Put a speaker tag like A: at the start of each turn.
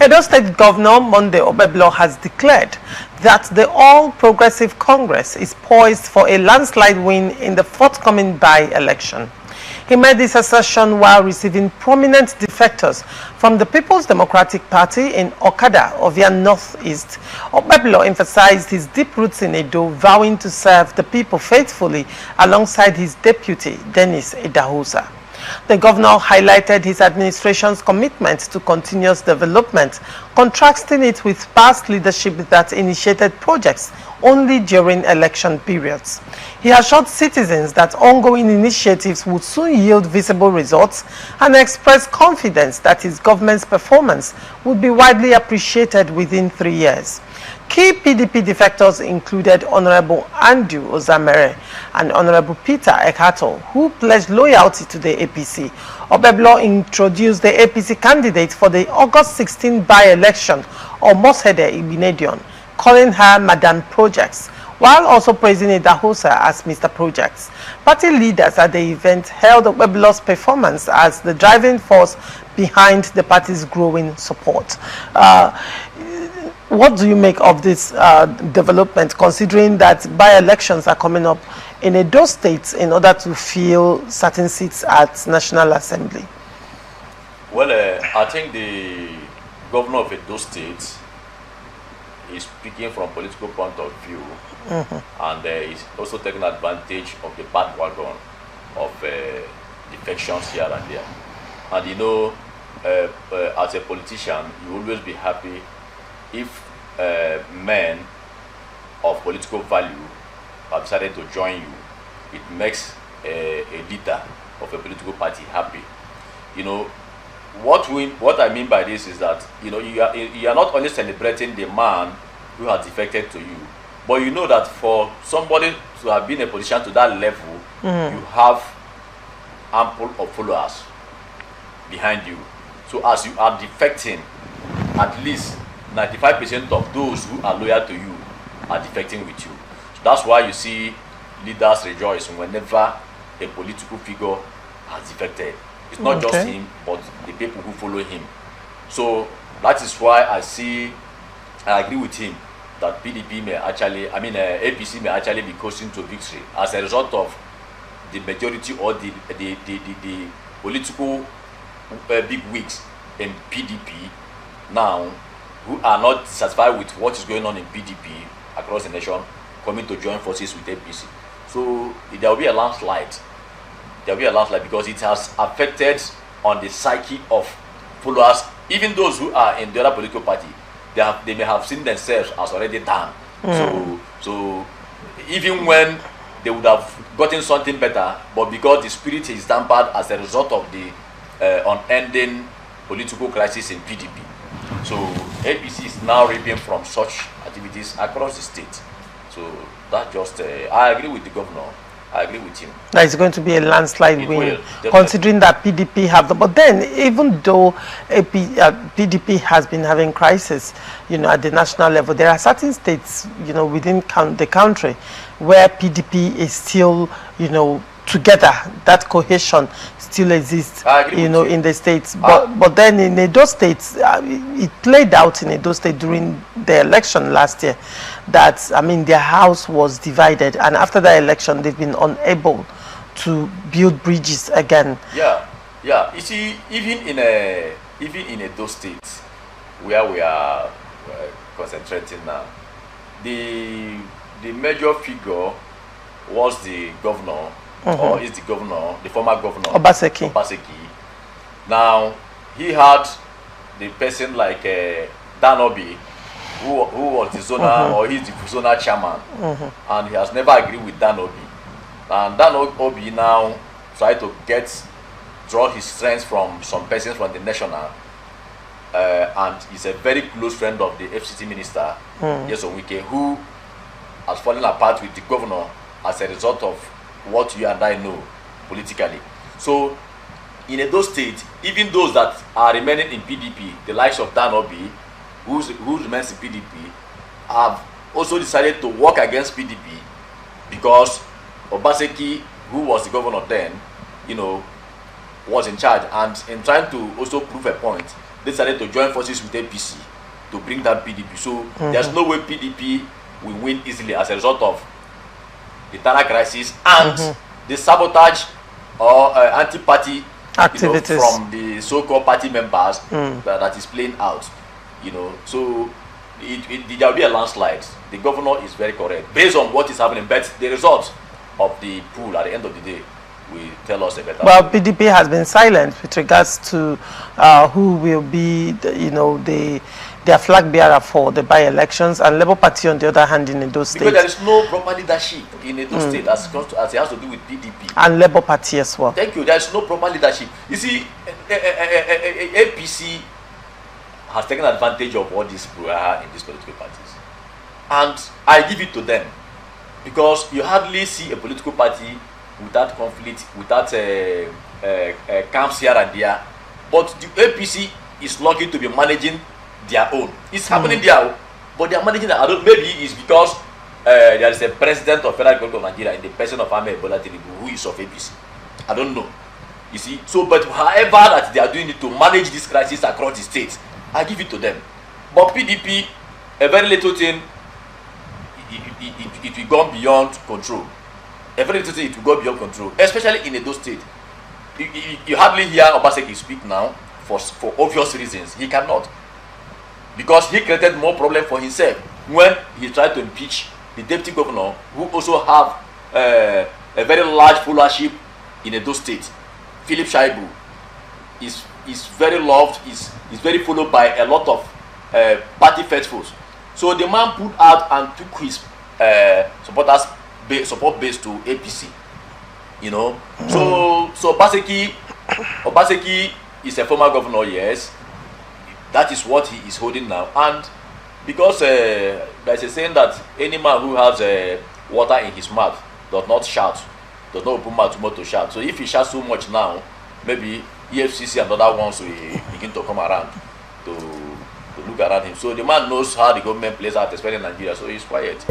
A: Edo State Governor Monday Okpebholo has declared that the All Progressive Congress is poised for a landslide win in the forthcoming by-election. He made this assertion while receiving prominent defectors from the People's Democratic Party in Okada, Ovia Northeast. Okpebholo emphasized his deep roots in Edo, vowing to serve the people faithfully alongside his deputy, Dennis Idahosa. The governor highlighted his administration's commitment to continuous development, contrasting it with past leadership that initiated projects only during election periods. He assured citizens that ongoing initiatives would soon yield visible results and expressed confidence that his government's performance would be widely appreciated within 3 years. Key PDP defectors included Honorable Andrew Ozamere and Honorable Peter Ekhato, who pledged loyalty to the APC. Okpebholo introduced the APC candidate for the August 16 by-election, Omoshede Ibinedion, calling her Madam Projects, while also praising Idahosa as Mr. Projects. Party leaders at the event hailed Okpebholo's performance as the driving force behind the party's growing support. What do you make of this development, considering that by-elections are coming up in Edo State in order to fill certain seats at National Assembly?
B: Well, I think the governor of Edo State is speaking from political point of view, and is also taking advantage of the bandwagon of defections here and there. And you know, as a politician, you always be happy if men of political value have decided to join you. It makes a leader of a political party happy. You know, what I mean by this is that, you know, you are not only celebrating the man who has defected to you, but you know that for somebody to have been a politician to that level, you have ample of followers behind you. So as you are defecting, at least 95% of those who are loyal to you are defecting with you. So that's why you see leaders rejoice whenever a political figure has defected. It's not just him, but the people who follow him. So that is why I agree with him that PDP may actually, APC may actually be coasting to victory as a result of the majority or the political big wigs in PDP now, who are not satisfied with what is going on in PDP across the nation, coming to join forces with APC. So there will be a landslide. There will be a landslide because it has affected on the psyche of followers, even those who are in the other political party. They may have seen themselves as already done. So even when they would have gotten something better, but because the spirit is dampened as a result of the unending political crisis in PDP. So APC is now reaping from such activities across the state. So that just, I agree with the governor. I agree with him. That
A: it's going to be a landslide win, considering that PDP have the. But then, even though PDP has been having crisis, you know, at the national level, there are certain states, you know, within the country, where PDP is still, you know, together. That cohesion still exists, you know, in the states. But then in Edo State, it played out in Edo State during the election last year that, their house was divided, and after the election, they've been unable to build bridges again.
B: Yeah. You see, even in Edo State, where we are concentrating now, the major figure was the governor. Or is the governor, the former governor,
A: Obaseki.
B: Now, he had the person like Dan Obi, who was the zonal, or he's the zonal chairman, and he has never agreed with Dan Obi. And Dan Obi now tried to draw his strength from some persons from the national, and he's a very close friend of the FCT minister, Yesowike, who has fallen apart with the governor as a result of what you and I know politically. So in Edo State, even those that are remaining in PDP, the likes of Dan Obi, who remains in PDP, have also decided to work against PDP because Obaseki, who was the governor then, you know, was in charge, and in trying to also prove a point, they decided to join forces with APC to bring down PDP. So there's no way PDP will win easily as a result of the Tana crisis and the sabotage or anti-party
A: activities
B: from the so-called party members that is playing out. So there will be a landslide. The governor is very correct based on what is happening, but the result of the poll at the end of the day will tell us a better.
A: Well, PDP has been silent with regards to who will be, their flag bearer for the by-elections, and Labour Party on the other hand in those states.
B: Because there is no proper leadership in those states as it has to do with PDP.
A: And Labour Party as well.
B: Thank you. There is no proper leadership. You see, APC has taken advantage of all these brouhaha in these political parties. And I give it to them. Because you hardly see a political party without conflict, without camps here and there. But the APC is lucky to be managing their own. It's happening there, but they are managing their own. Maybe it's because there is a president of Federal Republic of Nigeria in the person of Okpebholo who is of APC. I don't know. You see, so but however that they are doing it to manage this crisis across the states, I give it to them. But PDP, a very little thing, it will go beyond control. A very little thing, it will go beyond control, especially in Edo State. You hardly hear Obaseki speak now for obvious reasons. He cannot. Because he created more problem for himself when he tried to impeach the deputy governor, who also have a very large followership in Edo State. Philip Shaibu is very loved, is very followed by a lot of party faithfuls. So the man put out and took his support base to APC. So Obaseki is a former governor, yes. That is what he is holding now. And because there is a saying that any man who has water in his mouth does not shout, does not open mouth to shout. So if he shouts so much now, maybe EFCC and other ones will begin to come around to look around him. So the man knows how the government plays out, especially in Nigeria, so he's quiet.